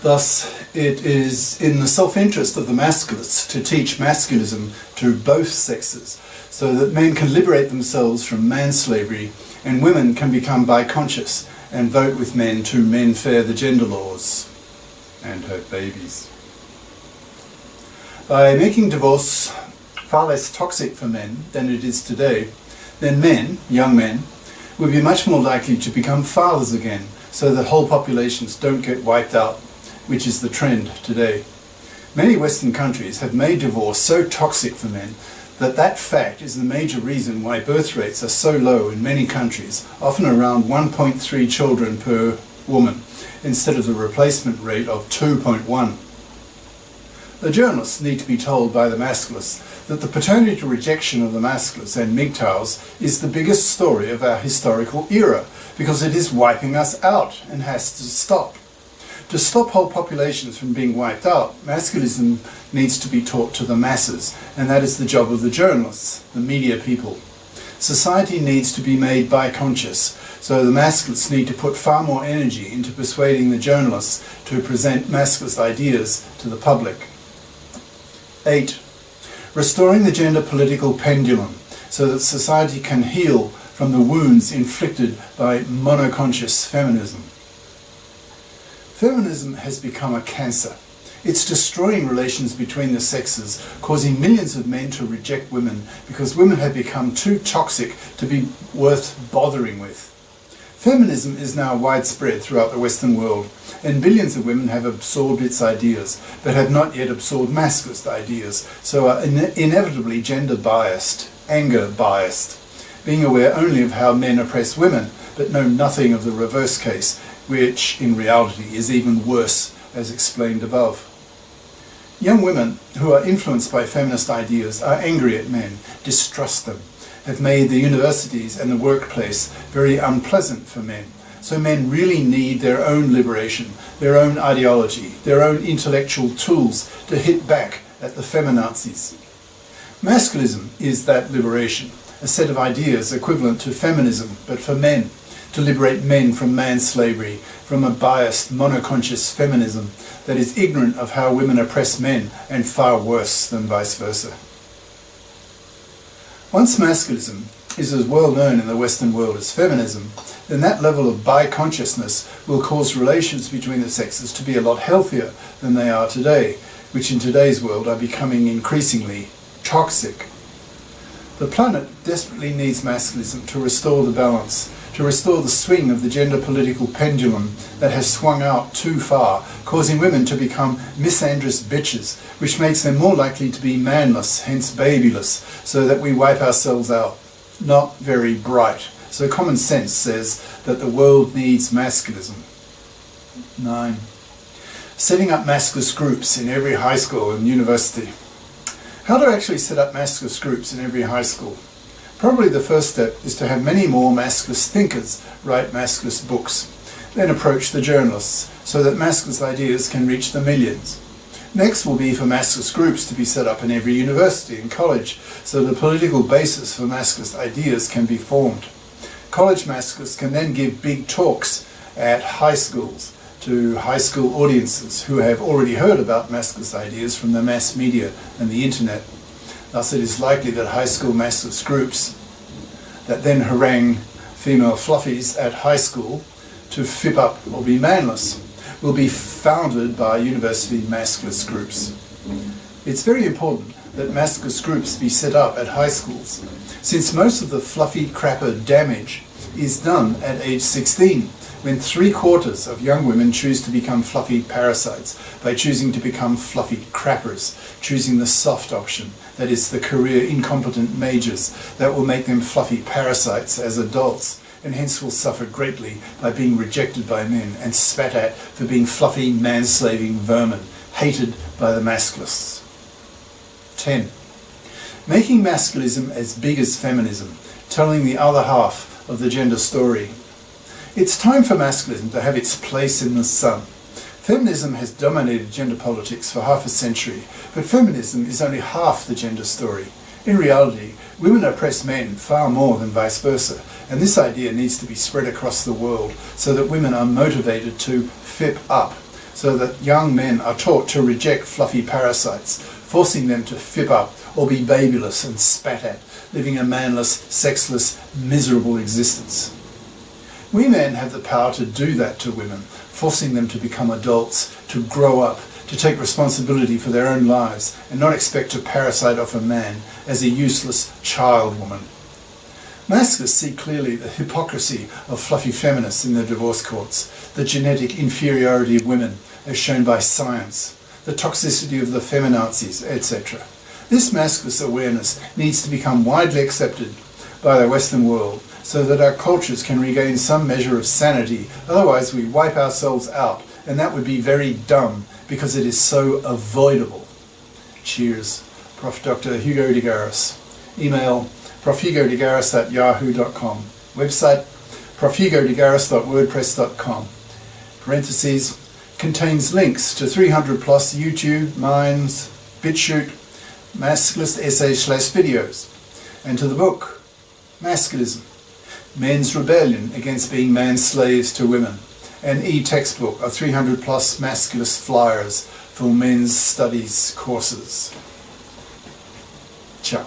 Thus, it is in the self-interest of the masculists to teach masculism to both sexes, so that men can liberate themselves from manslavery and women can become bi-conscious and vote with men to menfair the gender laws and have babies. By making divorce far less toxic for men than it is today, then men, young men, will be much more likely to become fathers again, so that whole populations don't get wiped out, which is the trend today. Many Western countries have made divorce so toxic for men that fact is the major reason why birth rates are so low in many countries, often around 1.3 children per woman, instead of the replacement rate of 2.1. The journalists need to be told by the masculists that the paternity rejection of the masculists and MGTOWs is the biggest story of our historical era, because it is wiping us out and has to stop. To stop whole populations from being wiped out, masculism needs to be taught to the masses, and that is the job of the journalists, the media people. Society needs to be made bi-conscious, so the masculists need to put far more energy into persuading the journalists to present masculist ideas to the public. 8. Restoring the gender political pendulum, so that society can heal from the wounds inflicted by monoconscious feminism. Feminism has become a cancer. It's destroying relations between the sexes, causing millions of men to reject women because women have become too toxic to be worth bothering with. Feminism is now widespread throughout the Western world, and billions of women have absorbed its ideas, but have not yet absorbed masculist ideas, so are inevitably gender biased, anger biased, being aware only of how men oppress women, but know nothing of the reverse case, which in reality is even worse, as explained above. Young women who are influenced by feminist ideas are angry at men, distrust them, have made the universities and the workplace very unpleasant for men. So men really need their own liberation, their own ideology, their own intellectual tools to hit back at the feminazis. Masculism is that liberation, a set of ideas equivalent to feminism, but for men, to liberate men from manslavery, from a biased, monoconscious feminism that is ignorant of how women oppress men and far worse than vice versa. Once masculism is as well known in the Western world as feminism, then that level of bi-consciousness will cause relations between the sexes to be a lot healthier than they are today, which in today's world are becoming increasingly toxic. The planet desperately needs masculism to restore the balance, to restore the swing of the gender political pendulum that has swung out too far, causing women to become misandrous bitches, which makes them more likely to be manless, hence babyless, so that we wipe ourselves out. Not very bright. So common sense says that the world needs masculism. 9. Setting up masculist groups in every high school and university. How to actually set up masculist groups in every high school? Probably the first step is to have many more masculist thinkers write masculist books, then approach the journalists so that masculist ideas can reach the millions. Next will be for masculist groups to be set up in every university and college so the political basis for masculist ideas can be formed. College masculists can then give big talks at high schools to high school audiences who have already heard about masculist ideas from the mass media and the internet. Thus it is likely that high school masculist groups that then harangue female fluffies at high school to FIP up or be manless will be founded by university masculist groups. It's very important that masculist groups be set up at high schools, since most of the fluffy crapper damage is done at age 16, when 3/4 of young women choose to become fluffy parasites by choosing to become fluffy crappers, choosing the soft option, that is the career incompetent majors that will make them fluffy parasites as adults, and hence will suffer greatly by being rejected by men and spat at for being fluffy manslaving vermin, hated by the masculists. 10. Making masculism as big as feminism, telling the other half of the gender story. It's time for masculism to have its place in the sun. Feminism has dominated gender politics for half a century, but feminism is only half the gender story. In reality, women oppress men far more than vice versa, and this idea needs to be spread across the world so that women are motivated to FIP up, so that young men are taught to reject fluffy parasites, forcing them to FIP up or be babyless and spat at, living a manless, sexless, miserable existence. We men have the power to do that to women, forcing them to become adults, to grow up, to take responsibility for their own lives and not expect to parasite off a man as a useless child woman. Masculists see clearly the hypocrisy of fluffy feminists in the divorce courts, the genetic inferiority of women as shown by science, the toxicity of the feminazis, etc. This masculist awareness needs to become widely accepted by the Western world so that our cultures can regain some measure of sanity, otherwise we wipe ourselves out, and that would be very dumb because it is so avoidable. Cheers. Prof. Dr. Hugo de Garis. Email profhugodegaris@yahoo.com. Website profhugodegaris.wordpress.com. Parentheses, contains links to 300 plus YouTube, Minds, BitChute, Masculist essays/videos, and to the book, Masculism, Men's Rebellion Against Being Man-Slaves to Women, an e-textbook of 300 plus masculist flyers for men's studies courses. Ciao.